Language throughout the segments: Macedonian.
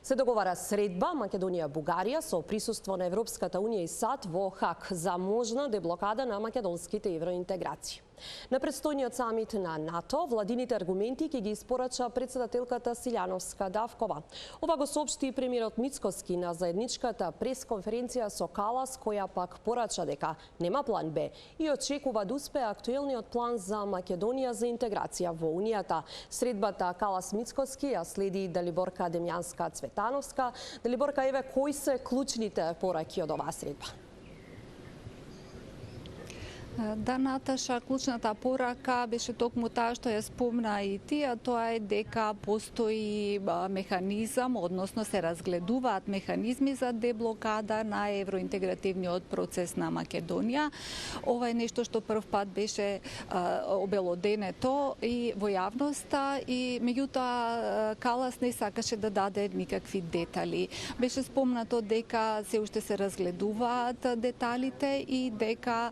Се договара средба Македонија-Бугарија со присуство на Европската Унија и САД во Хаг за можна деблокада на македонските евроинтеграции. На предстојниот самит на НАТО, владините аргументи ќе ги испорача председателката Силјановска-Давкова. Ова го соопшти премиерот Мицкоски на заедничката пресконференција со Калас, која пак порача дека нема план Б и очекува да успее актуелниот план за Македонија за интеграција во Унијата. Средбата Калас-Мицкоски ја следи Далиборка Демјанска-Цветановска. Далиборка, еве кои се клучните пораки од оваа средба? Да, Наташа, клучната порака беше токму таа што ја спомна и ти, а тоа е дека постои механизам, односно се разгледуваат механизми за деблокада на евроинтегративниот процес на Македонија. Ова е нешто што прв пат беше обелоденето и во јавноста и меѓутоа Калас не сакаше да даде никакви детали. Беше спомнато дека се уште се разгледуваат деталите и дека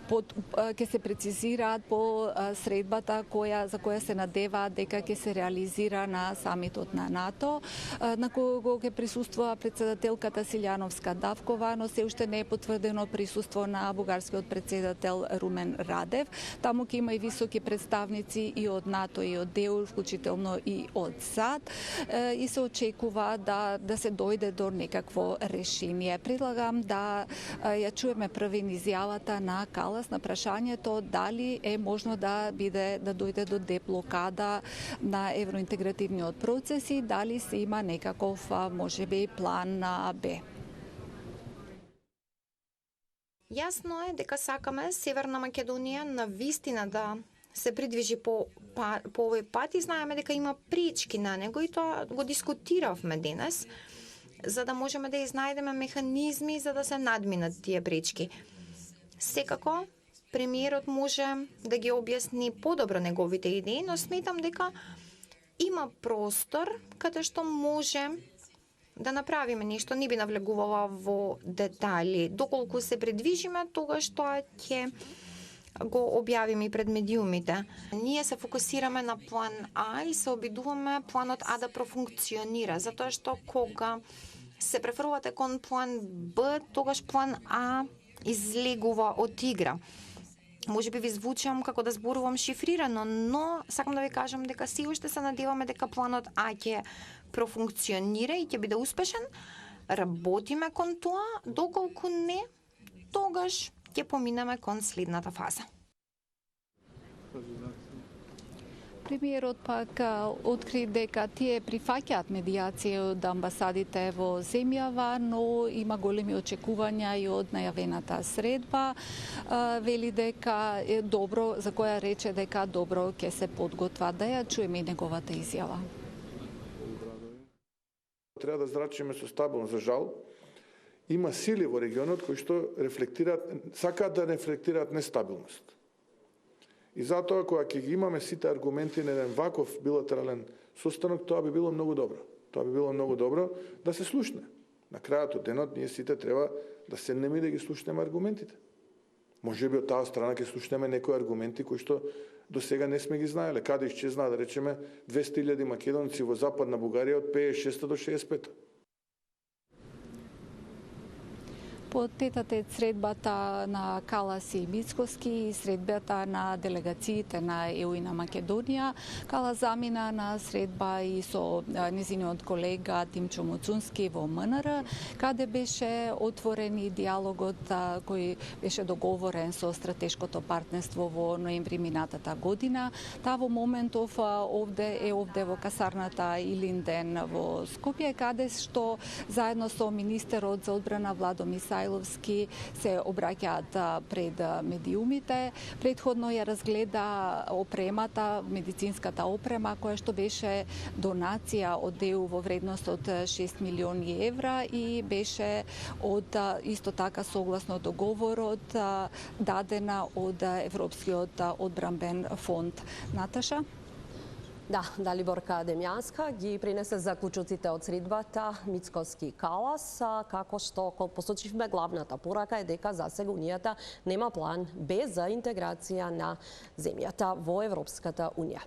ќе се прецизираат по средбата за која се надеваат дека ќе се реализира на самитот на НАТО, на кој ќе присуствува председателката Силјановска-Давкова, но се уште не е потврдено присуство на бугарскиот председател Румен Радев. Таму ќе има и високи представници и од НАТО и од ЕУ, вклучително и од САД, и се очекува да се дојде до некакво решение. Предлагам да ја чуеме првин изјавата на Калас на прашањето дали е можно да дојде до деблокада на евроинтегративниот процес и дали се има некаков можеби план на Б. Јасно е дека сакаме Северна Македонија на вистина да се придвижи по овој пат и знаеме дека има пречки на него и тоа го дискутиравме денес, за да можеме да изнајдеме механизми за да се надминат тие пречки. Секако, премиерот може да ги објасни подобро неговите идеи, но сметам дека има простор каде што може да направиме нешто, не би навлегувала во детали. Доколку се придвижиме, тогаш тоа ќе го објавиме и пред медиумите. Ние се фокусираме на план А и се обидуваме планот А да профункционира, затоа што кога се префрлате кон план Б, тогаш план А излегува од игра. Може би ви звучам како да зборувам шифрирано, но сакам да ви кажам дека се уште се надеваме дека планот А ќе профункционира и ќе биде успешен. Работиме кон тоа, доколку не, тогаш ќе поминеме кон следната фаза. Премиерот пак откри дека тие прифаќаат медијација од амбасадите во земјава, но има големи очекувања и од најавената средба. Вели дека е добро, за која рече дека добро ќе се подготва. Да ја чуеме и неговата изјава. Треба да зрачиме со стабилност. За жал, има сили во регионот кои што сакаат да рефлектираат нестабилност. И затоа, кога ќе ги имаме сите аргументи на еден ваков билатерален состанок, тоа би било многу добро. Тоа би било многу добро да се слушне. На крајот од денот, ние сите треба да седнеме и да ги слушнеме аргументите. Може би од таа страна ќе слушнеме некои аргументи кои што до сега не сме ги знаеле. Каде исчезна, да речеме, 200.000 македонци во Западна Бугарија од 56 до 65. По тетате средбата на Калас и Мицкоски и средбата на делегациите на ЕУ и на Македонија, Калас замина на средба и со незиниот колега Тимчо Муцунски во МНР, каде беше отворен и диалогот кој беше договорен со стратешкото партнерство во ноември минатата година. Таа во моментов овде во касарната Илинден во Скопје, каде што заедно со министерот за одбрана Владо Мисајловски се обраќаат пред медиумите. Претходно ја разгледа опремата, медицинската опрема, која што беше донација од ЕУ во вредност од 6 милиони евра и беше исто така согласно договорот дадена од Европскиот одбранбен фонд. Наташа? Да, Далиборка Демјанска ги пренесе заклучоците од средбата Мицкоски Калас, како што посочивме главната порака е дека засега Унијата нема план Б за интеграција на земјата во Европската Унија.